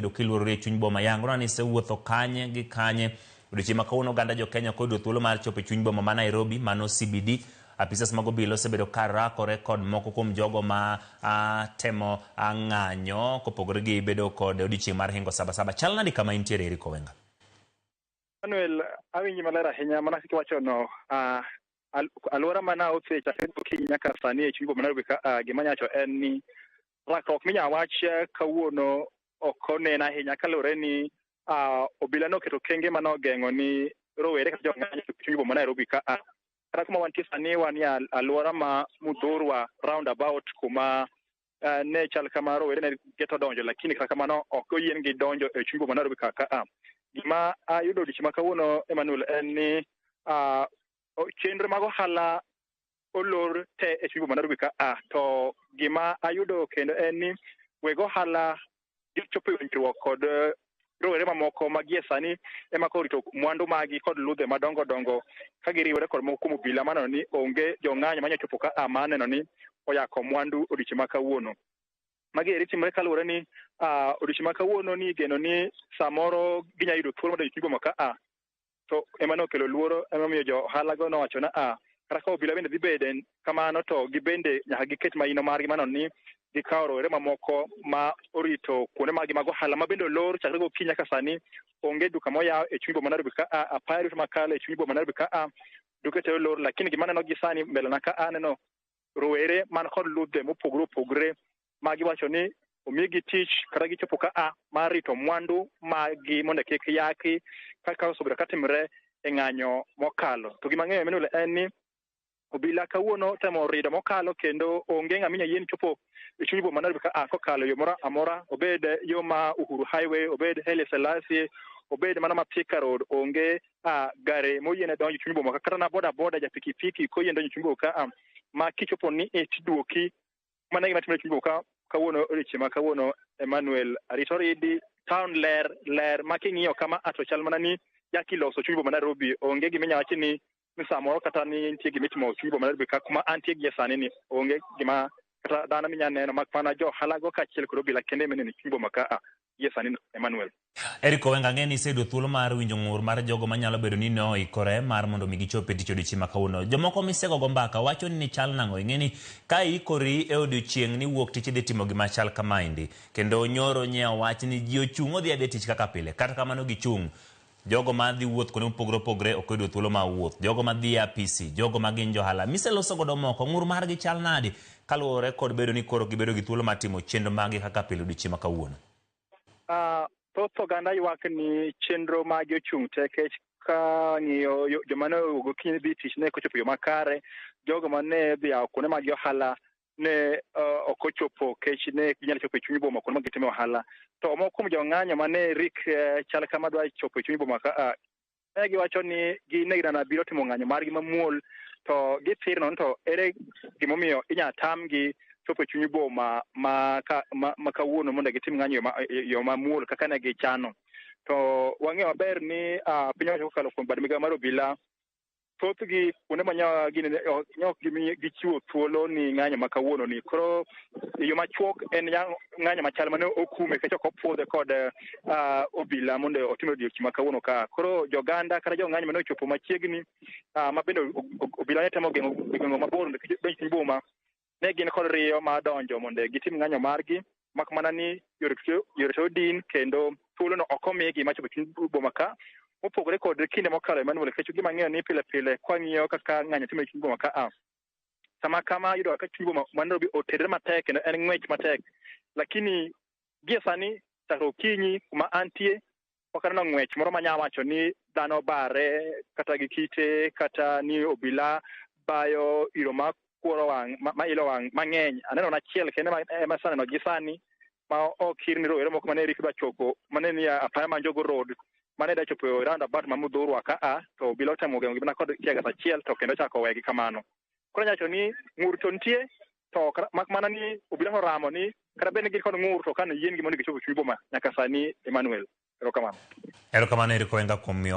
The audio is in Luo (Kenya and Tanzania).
do kilwore chuny boma yango ni se wuotho kanye gi kanye odiochieng' ma kawuono oganda jo Kenya kod thuolo mar chopo chuny boma ma Nairobi mano CBD. Apisas mag obila osebedo ka rakore kod moko kuom jogo ma temo ng'anyo kopogore gi bedo kod odiochieng' mar hingo sabasaba. Chal nadi kama intiere Eric Owenga? Manuel, awinji maler ahinya mana kaka wacho no, alwora mana osecha okinyi nyaka sani e chuny boma Nairobi ka gima nyacho en ni rakruok minya wach kawuono ok onen ahinya kaluwore ni obila noketo kenge manogeng'o ni rowere kata jong'anyo e chuny boma Nairobi ka kata kuma wantie sani wan e alwora ma Mudhurwa roundabout kuma ne chal kama rowere ne geto donjo, lakini kata kamano ok oyien gi donjo e chuny boma Nairobi ka gima ayudo odiochieng' ma kawuono Emmanuel en ni chenro mag ohala olor te e chuny boma Nairobi ka to gima ayudo kendo en ni weg ohala gichopo winjruok kod rowere mamoko magie sani ema korito mwandu magi kod ludhe madongo dongo ka giriwore kod moko kuom obila maneno ni onge jong'anyo manya chopo ka maneno ni oyako mwandu odiochieng' ma kawuono. Magi eri timore kaluwore ni odiochieng' ma kawuono ni geno ni samoro ginya yudo thuolo mar chuny boma ka to ema nokelo luoro, ema miyo jo ohala go nowacho na kata ka obila bende dhi bede kamano to gibende nyaka giket maino margi maneno ni gikawo rowere mamoko ma orito kuonde mag ohala ma bende olor chakre gokinyi nyaka sani. Onge duka moyaw e chuny boma Nairobi ka apaya duto makalo e chuny boma Nairobi ka duke te olor, lakini gima neno gi sani mbele na ka aneno rowere man kod ludhe mopogore opogore ma giwacho ni omigi tich kata gichopo ka mar rito mwandu magi mondo kik yaki kaka osebedo katimre e ng'anyo mokalo. To gima ng'eyo Emmanuel en ni obila kawuono temo rido mokalo kendo onge ng'ama inyalo yien chopo e chuny boma Nairobi ka kokalo yo moro amora, obed yo ma Uhuru Highway, obed Haile Selassie, obed mana ma Thika Road, onge gare moyiene donjo e chuny boma kata na boda boda ja pikipiki koyien donjo e chuny boma ka ma kichopo ni tiduoki. Mana gima timore e chuny boma kawuono odiochieng' ma kawuono Emmanuel, arito ridi, town ler ma king'iyo kama to chal mana ni jakiloso chuny boma Nairobi. Onge gima inyalo wachi ni samoro kata ni nitie gima itimo chuny boma Nairobi ka kuma antie gie sani ni onge gima kata dhano minya neno mak mana jo ohala go kaachiel kod obila kende meneno chuny boma ka gie sani Emmanuel. Eric Owenga, ng'e ni iseyudo thuolo mar winjo ng'ur mar jogo manyalo bedo ni noikore mar mondo mi gichop e tich odiochieng' ma kawuono. Jomoko misegogo mbaka wacho ni chal nang'o, ing'e ni ka ikori e odiochieng' ni wuok tich idhi timo gima chal kamaendi kendo nyoro nyiewo wach ni ji ochung' odhi adhi tich kaka pile, kata kamano gichung'. Jogo ma dhi wuoth kuonde mopogore opogore ok oyudo thuolo ma wuoth, jogo ma dhi e apisi, jogo ma gin johala miseloso godo moko, ng'ur margi chal nadi kaluwore kod bedo ni koro gibedo gi thuolo mar timo chenro magi kaka pile odiochieng' ma kawuono? Thoth oganda ywak ni chenro magi ochung' te kech ka ng'iyo joma ne gokinyi dhi tich ne kochopo yo makare, jogo mane dhi kuonde mag ohala ne ok ochopo kech ne ginyalo chopo e chuny boma kuonde ma gitime ohala. To moko kuom jong'anyo mane rik chal kama dwa chopo e chuny boma ka ne giwacho ni ginegirana biro timo ng'anyo margi mamuol to githirno to ere gimomiyo inyalo tamgi chopo e chuny boma ma kawuono mondo gitim ng'anyo yo mamuol kaka ne gichano. To wang'eyo maber ni piny owacho kokalo kuom bad migawo mar obila thothgi kuonde ma nyok gichiwo thuolo ni ng'anyo ma kawuono ni. Koro yo machuok en ng'anyo machal mane okume kech ok opuodhe kod obila mondo otim odiochieng' ma kawuono ka. Koro joganda kata jong'anyo mane ochopo machiegni ma bende obila ne temo geng'o mabor mondo kich donj chuny boma, ne gin kod riyo ma donjo mondo gitim ng'anyo margi, mak mana ni yore to odin kendo thuolono ok omigi ma chopo chuny boma ka. Mopogore kod kinde mokalo Emmanuel, kech gima ng'eyo ni pile pile kwang'iyo kaka ng'anyo timore e chuny boma ka sama kama yudo ka chuny boma ma Nairobi otedre matek kendo en ng'wech matek, lakini gie sani chakre okinyi kuma antie ok aneno ng'wech moro manya wacho ni dhano bare kata gi kite kata ni obila bayo iro ma kuoro wang' ma ilo wang' mang'eny. Aneno achiel kendo ema saneno gi sani ma okir ni rowere moko mane rik dwa chopo mane ni apaya ma Njogo Road mane da chopo e roundabout ma Mudhurwa ka to obila otemo geng'o gimana kod tiagas achiel to kendo chako wegi kamano. Koro nyacho ni ng'ur to nitie to mak mana ni obila oramo ni kata bende gin kod ng'ur to kane yien gi mondo gichopo chuny boma nyaka sani Emmanuel. Erokamano. Erokamano Eric Owenga kuom